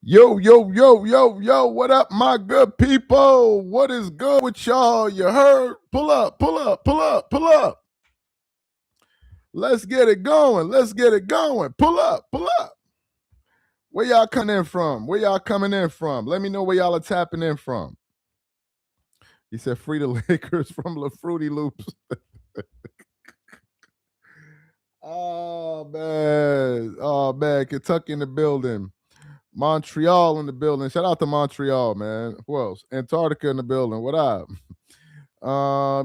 Yo, yo, yo, yo, yo, what up, my good people? What is good with y'all? You heard? Pull up, pull up, pull up, pull up. Let's get it going. Let's get it going. Pull up, pull up. Where y'all coming in from? Where y'all coming in from? Let me know where y'all are tapping in from. He said, free the Lakers from the Fruity Loops. Oh, man. Kentucky in the building. Montreal in the building. Shout out to Montreal, man. Who else? Antarctica in the building. What up?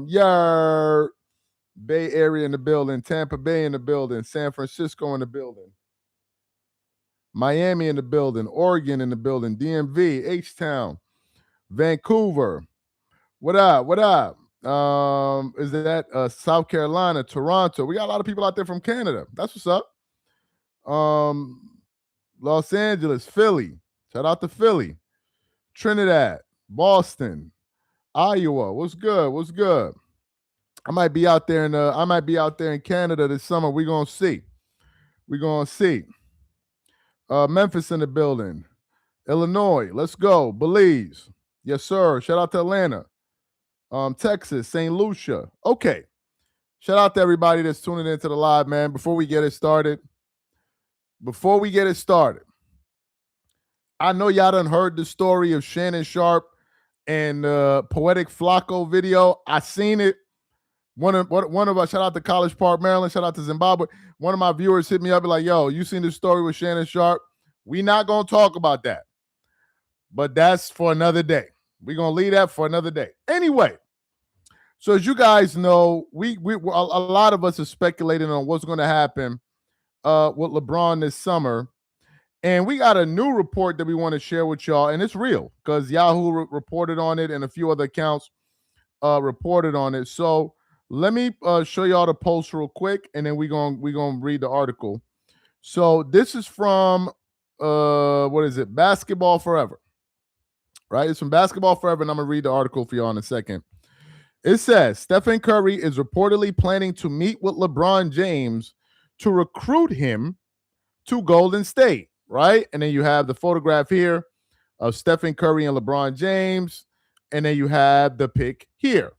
Yeah, Bay Area in the building, Tampa Bay in the building, San Francisco in the building, Miami in the building, Oregon in the building, DMV, H-Town, Vancouver. What up? What up? Is that South Carolina, Toronto? We got a lot of people out there from Canada. That's what's up. Los Angeles, Philly. Shout out to Philly. Trinidad, Boston, Iowa. What's good? What's good? I might be out there in Canada this summer. We're gonna see. We're gonna see. Memphis in the building. Illinois. Let's go. Belize. Yes, sir. Shout out to Atlanta. Texas, St. Lucia. Okay. Shout out to everybody that's tuning into the live, man. Before we get it started, I know y'all done heard the story of Shannon Sharp and Poetic Flacco video. I seen it. One of us, shout out to College Park, Maryland, shout out to Zimbabwe. One of my viewers hit me up and like, yo, you seen this story with Shannon Sharp? We not going to talk about that. But that's for another day. We're going to leave that for another day. Anyway, so as you guys know, we a lot of us are speculating on what's going to happen with LeBron this summer. And we got a new report that we want to share with y'all, and it's real because Yahoo reported on it and a few other accounts reported on it. So let me show y'all the post real quick, and then we're gonna read the article. So this is from what is it? Basketball Forever. Right? It's from Basketball Forever, and I'm gonna read the article for y'all in a second. It says Stephen Curry is reportedly planning to meet with LeBron James to recruit him to Golden State, right? And then you have the photograph here of Stephen Curry and LeBron James, and then you have the pic here.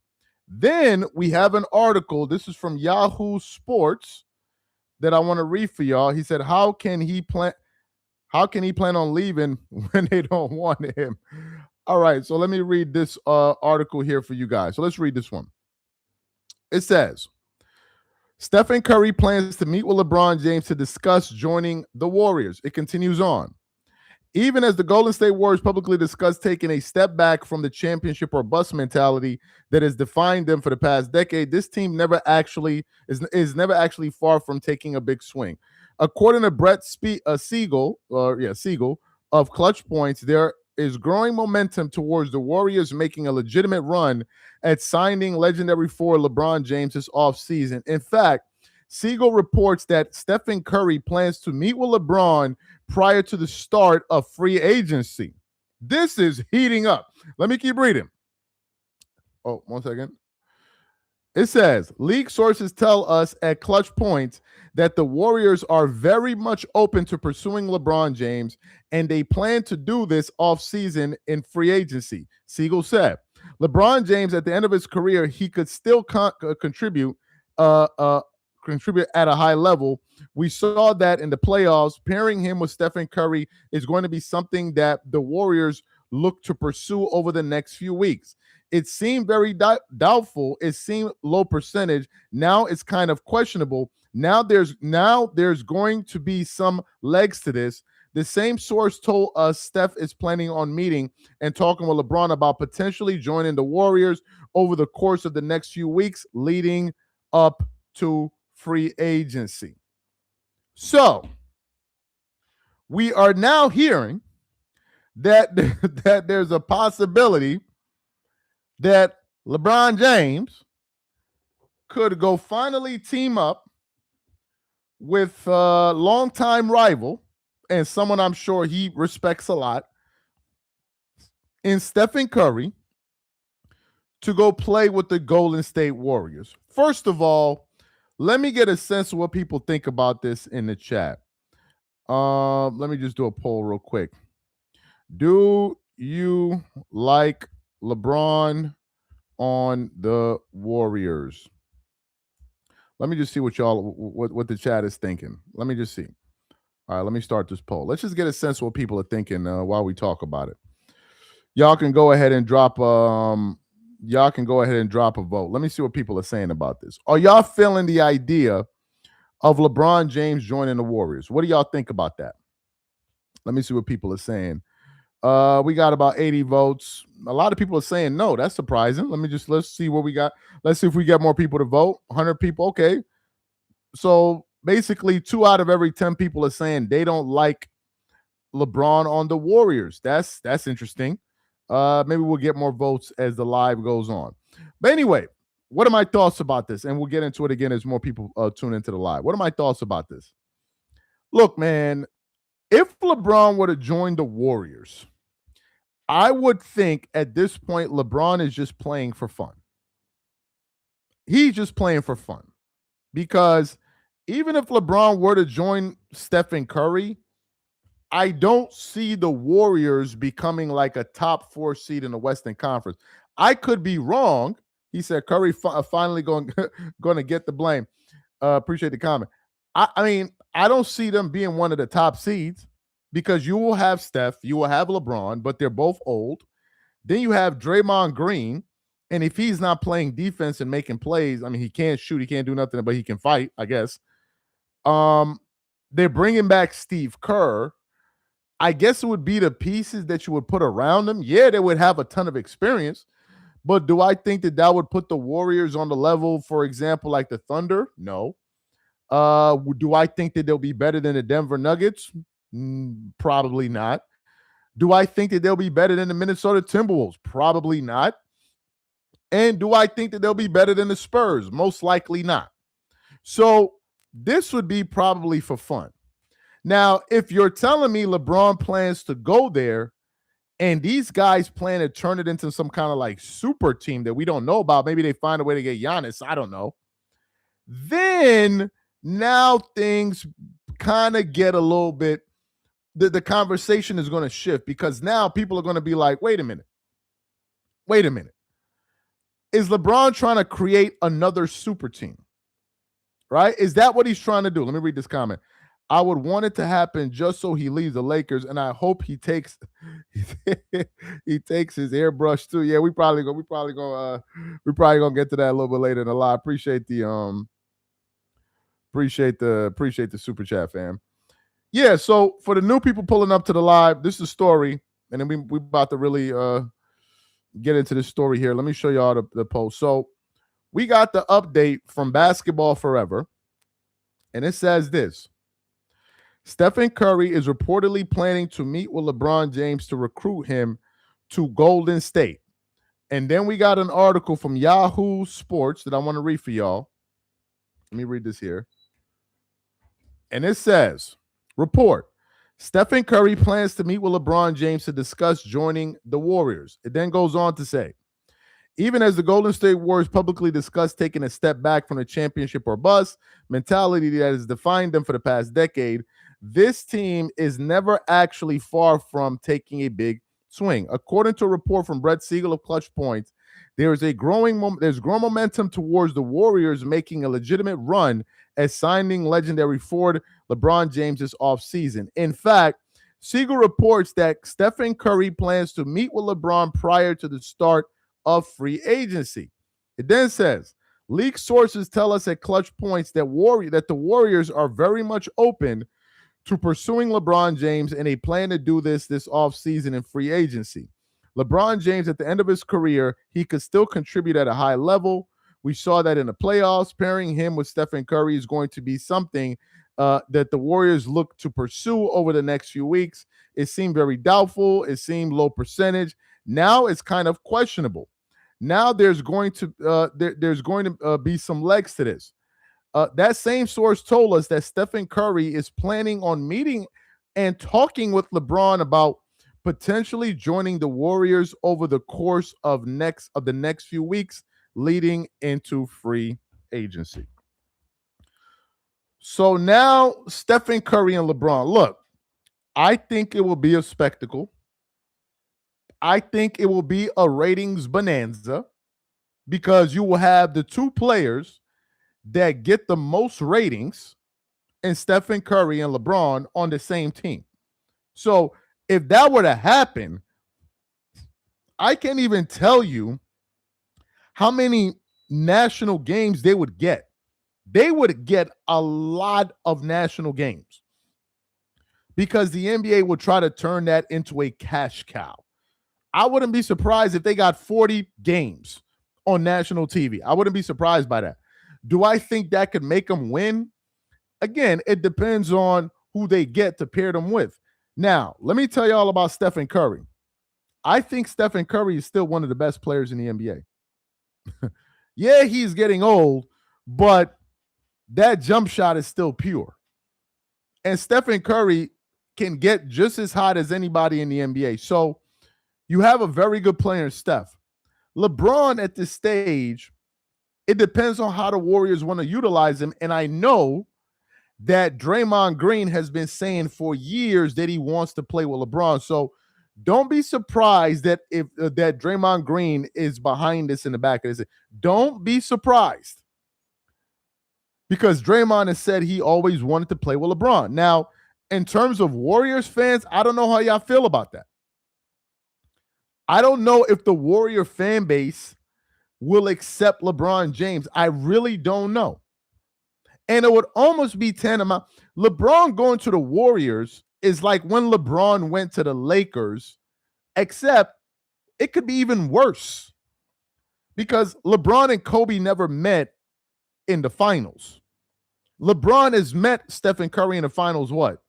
Then we have an article. This is from Yahoo Sports that I want to read for y'all. He said, "How can he plan on leaving when they don't want him?" All right, so let me read this article here for you guys. So let's read this one. It says, Stephen Curry plans to meet with LeBron James to discuss joining the Warriors. It continues on. Even as the Golden State Warriors publicly discussed taking a step back from the championship or bust mentality that has defined them for the past decade, this team never actually is never actually far from taking a big swing. According to Brett Siegel of Clutch Points, there is growing momentum towards the Warriors making a legitimate run at signing legendary forward LeBron James this offseason. In fact, Siegel reports that Stephen Curry plans to meet with LeBron prior to the start of free agency. This is heating up. Let me keep reading. Oh, 1 second. It says, league sources tell us at Clutch Points that the Warriors are very much open to pursuing LeBron James, and they plan to do this offseason in free agency, Siegel said. LeBron James, at the end of his career, he could still contribute at a high level. We saw that in the playoffs. Pairing him with Stephen Curry is going to be something that the Warriors look to pursue over the next few weeks. It seemed very doubtful. It seemed low percentage. Now it's kind of questionable. Now there's going to be some legs to this. The same source told us Steph is planning on meeting and talking with LeBron about potentially joining the Warriors over the course of the next few weeks leading up to free agency. So we are now hearing that there's a possibility that LeBron James could go finally team up with a longtime rival and someone I'm sure he respects a lot in Stephen Curry to go play with the Golden State Warriors. First of all, let me get a sense of what people think about this in the chat. Let me just do a poll real quick. Do you like LeBron on the Warriors? Let me just see what y'all what the chat is thinking. Let me just see. All right, let me start this poll. Let's just get a sense of what people are thinking while we talk about it. Y'all can go ahead and drop a vote. Let me see what people are saying about this. Are y'all feeling the idea of LeBron James joining the Warriors? What do y'all think about that? Let me see what people are saying. We got about 80 votes. A lot of people are saying no. That's surprising. Let's see what we got. Let's see if we get more people to vote. 100 people. Okay. So basically, 2 out of every 10 people are saying they don't like LeBron on the Warriors. That's interesting. Maybe we'll get more votes as the live goes on. But anyway, what are my thoughts about this? And we'll get into it again as more people tune into the live. What are my thoughts about this? Look, man, if LeBron were to join the Warriors, I would think at this point LeBron is just playing for fun. He's just playing for fun because even if LeBron were to join Stephen Curry, I don't see the Warriors becoming like a top 4 seed in the Western Conference. I could be wrong. He said Curry finally going to get the blame. Appreciate the comment. I mean, I don't see them being one of the top seeds because you will have Steph, you will have LeBron, but they're both old. Then you have Draymond Green, and if he's not playing defense and making plays, I mean, he can't shoot, he can't do nothing, but he can fight, I guess. They're bringing back Steve Kerr. I guess it would be the pieces that you would put around them. Yeah, they would have a ton of experience, but do I think that would put the Warriors on the level, for example, like the Thunder? No. Do I think that they'll be better than the Denver Nuggets? Probably not. Do I think that they'll be better than the Minnesota Timberwolves? Probably not. And do I think that they'll be better than the Spurs? Most likely not. So this would be probably for fun. Now, if you're telling me LeBron plans to go there and these guys plan to turn it into some kind of like super team that we don't know about, maybe they find a way to get Giannis, I don't know. Then now things kind of get a little bit, the conversation is going to shift because now people are going to be like, wait a minute. Is LeBron trying to create another super team? Right? Is that what he's trying to do? Let me read this comment. I would want it to happen just so he leaves the Lakers, and I hope he takes he takes his airbrush too. Yeah, we probably gonna get to that a little bit later in the live. Appreciate the super chat, fam. Yeah, so for the new people pulling up to the live, this is a story, and then we about to really get into this story here. Let me show y'all the post. So we got the update from Basketball Forever, and it says this. Stephen Curry is reportedly planning to meet with LeBron James to recruit him to Golden State. And then we got an article from Yahoo Sports that I want to read for y'all. Let me read this here. And it says, report, Stephen Curry plans to meet with LeBron James to discuss joining the Warriors. It then goes on to say, even as the Golden State Warriors publicly discussed taking a step back from the championship or bust mentality that has defined them for the past decade, this team is never actually far from taking a big swing. According to a report from Brett Siegel of Clutch Points, there's growing momentum towards the Warriors making a legitimate run as signing legendary forward LeBron James this offseason. In fact, Siegel reports that Stephen Curry plans to meet with LeBron prior to the start of free agency. It then says, leaked sources tell us at Clutch Points that the Warriors are very much open to pursuing LeBron James, and they plan to do this offseason in free agency. LeBron James, at the end of his career, he could still contribute at a high level. We saw that in the playoffs. Pairing him with Stephen Curry is going to be something that the Warriors look to pursue over the next few weeks. It seemed very doubtful. It seemed low percentage. Now it's kind of questionable. Now there's going to be some legs to this. That same source told us that Stephen Curry is planning on meeting and talking with LeBron about potentially joining the Warriors over the course of the next few weeks leading into free agency. So now Stephen Curry and LeBron. Look, I think it will be a spectacle. I think it will be a ratings bonanza because you will have the two players that get the most ratings and Stephen Curry and LeBron on the same team. So if that were to happen, I can't even tell you how many national games they would get. They would get a lot of national games because the NBA would try to turn that into a cash cow. I wouldn't be surprised if they got 40 games on national TV. I wouldn't be surprised by that. Do I think that could make them win? Again, it depends on who they get to pair them with. Now, let me tell you all about Stephen Curry. I think Stephen Curry is still one of the best players in the NBA. Yeah, he's getting old, but that jump shot is still pure. And Stephen Curry can get just as hot as anybody in the NBA. So you have a very good player in Steph. LeBron at this stage, it depends on how the Warriors want to utilize him. And I know that Draymond Green has been saying for years that he wants to play with LeBron. So don't be surprised that if that Draymond Green is behind this in the back of this. Don't be surprised because Draymond has said he always wanted to play with LeBron. Now, in terms of Warriors fans, I don't know how y'all feel about that. I don't know if the Warrior fan base will accept LeBron James. I really don't know. And it would almost be tantamount. LeBron going to the Warriors is like when LeBron went to the Lakers, except it could be even worse because LeBron and Kobe never met in the finals. LeBron has met Stephen Curry in the finals, what,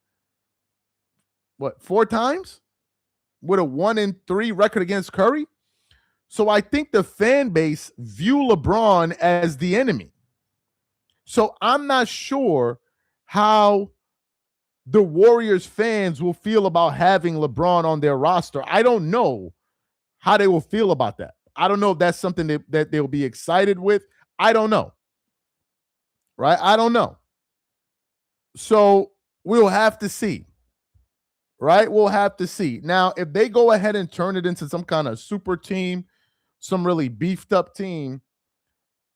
4 times? With a 1-3 record against Curry? So I think the fan base view LeBron as the enemy. So I'm not sure how the Warriors fans will feel about having LeBron on their roster. I don't know how they will feel about that. I don't know if that's something that they'll be excited with. I don't know. Right? I don't know. So we'll have to see. Right? We'll have to see. Now, if they go ahead and turn it into some kind of super team, some really beefed up team,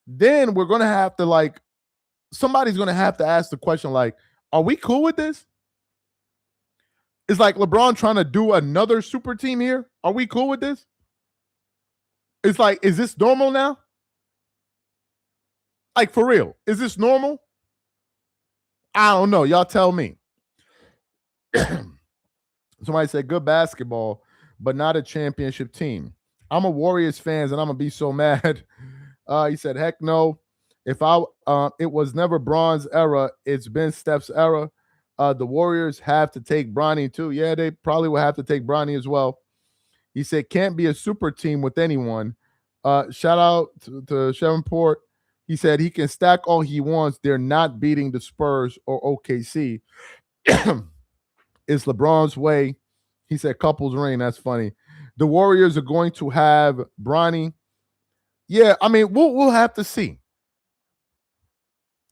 then we're going to have to somebody's going to have to ask the question are we cool with this? It's like LeBron trying to do another super team here. Are we cool with this? It's like, is this normal now? Like, for real, is this normal? I don't know. Y'all tell me. Somebody said good basketball, but not a championship team. I'm a Warriors fan, and I'm gonna be so mad. He said, heck no. If it was never Bron's era, it's been Steph's era. The Warriors have to take Bronny too. Yeah, they probably will have to take Bronny as well. He said, can't be a super team with anyone. Shout out to Chevenport. He said he can stack all he wants. They're not beating the Spurs or OKC. It's LeBron's way. He said couples reign. That's funny. The Warriors are going to have Bronny. Yeah, I mean, we'll have to see.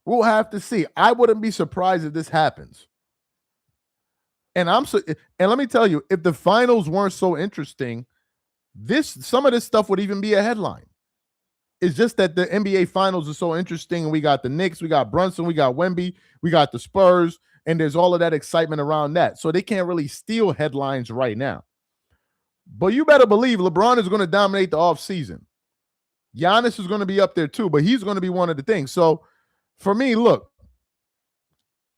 We'll have to see. I wouldn't be surprised if this happens. And let me tell you, if the finals weren't so interesting, some of this stuff would even be a headline. It's just that the NBA finals are so interesting, and we got the Knicks, we got Brunson, we got Wemby, we got the Spurs, and there's all of that excitement around that. So they can't really steal headlines right now. But you better believe LeBron is going to dominate the offseason. Giannis is going to be up there too, but he's going to be one of the things. So for me, look,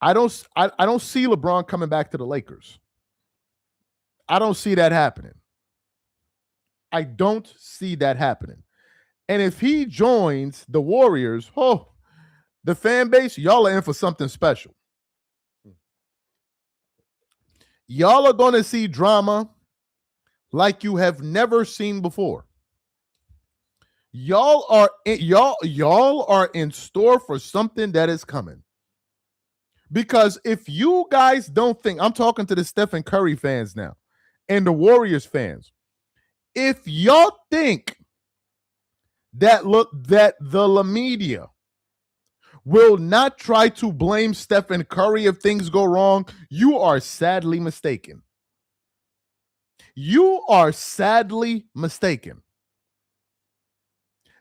I don't see LeBron coming back to the Lakers. I don't see that happening. I don't see that happening. And if he joins the Warriors, the fan base, y'all are in for something special. Y'all are going to see drama like you have never seen before. Y'all are in store for something that is coming. Because if you guys don't think, I'm talking to the Stephen Curry fans now and the Warriors fans, if y'all think that the media will not try to blame Stephen Curry if things go wrong, you are sadly mistaken. You are sadly mistaken.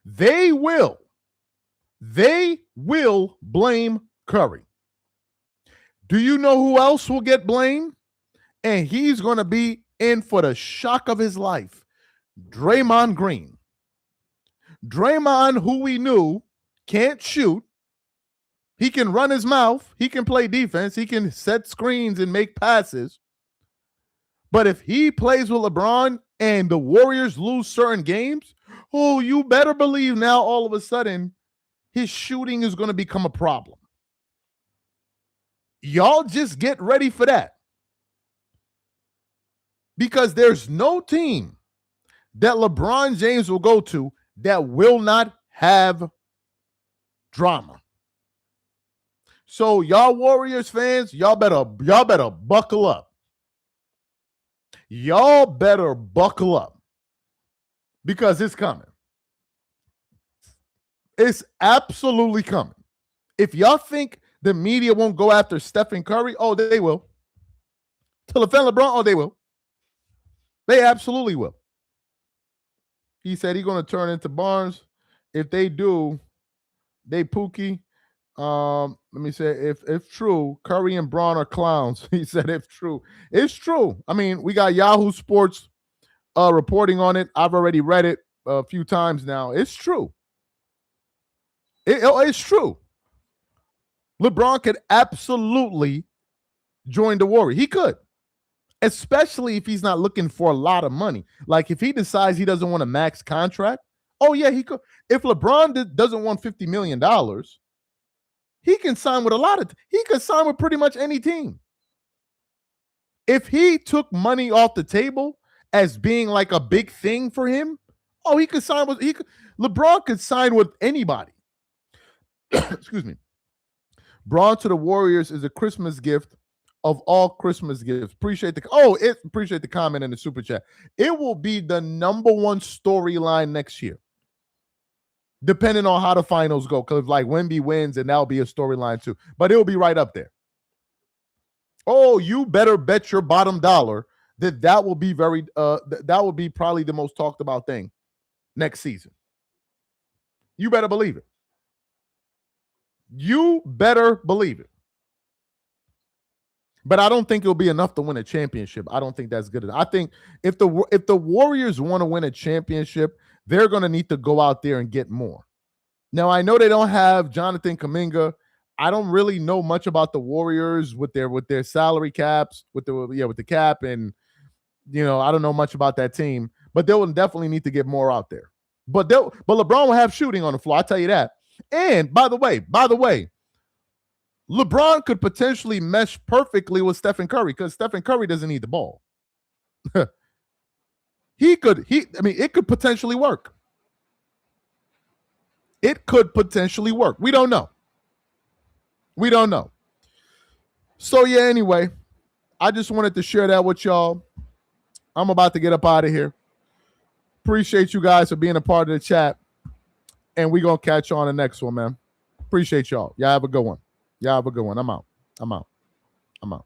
They will blame Curry. Do you know who else will get blamed? And he's going to be in for the shock of his life. Draymond Green. Draymond, who we knew can't shoot. He can run his mouth. He can play defense. He can set screens and make passes. But if he plays with LeBron and the Warriors lose certain games, oh, you better believe now all of a sudden his shooting is going to become a problem. Y'all just get ready for that. Because there's no team that LeBron James will go to that will not have drama. So y'all Warriors fans, y'all better buckle up. Y'all better buckle up because it's coming. It's absolutely coming. If y'all think the media won't go after Stephen Curry, oh, they will. To defend LeBron, oh, they will. They absolutely will. He said he's going to turn into Barnes. If they do, they Pookie. Let me say, if true, Curry and Braun are clowns. He said, if true. It's true. I mean, we got Yahoo Sports reporting on it. I've already read it a few times now. It's true. It's true. LeBron could absolutely join the Warriors. He could. Especially if he's not looking for a lot of money. Like if he decides he doesn't want a max contract, oh yeah, he could. If LeBron doesn't want $50 million, he can sign with he could sign with pretty much any team. If he took money off the table as being like a big thing for him, oh, he could sign with LeBron could sign with anybody. Excuse me. Braun to the Warriors is a Christmas gift of all Christmas gifts. Appreciate the comment in the super chat. It will be the number one storyline next year, depending on how the finals go. Because like Wemby wins, and that'll be a storyline too. But it'll be right up there. Oh, you better bet your bottom dollar that will be that will be probably the most talked about thing next season. You better believe it. You better believe it. But I don't think it'll be enough to win a championship. I don't think that's good enough. I think if the Warriors want to win a championship, they're going to need to go out there and get more. Now, I know they don't have Jonathan Kuminga. I don't really know much about the Warriors with their salary caps, with the cap, and I don't know much about that team. But they will definitely need to get more out there. But LeBron will have shooting on the floor. I'll tell you that. And by the way, LeBron could potentially mesh perfectly with Stephen Curry because Stephen Curry doesn't need the ball. It could potentially work. It could potentially work. We don't know. So yeah, anyway, I just wanted to share that with y'all. I'm about to get up out of here. Appreciate you guys for being a part of the chat. And we're going to catch you on the next one, man. Appreciate y'all. Y'all have a good one. I'm out.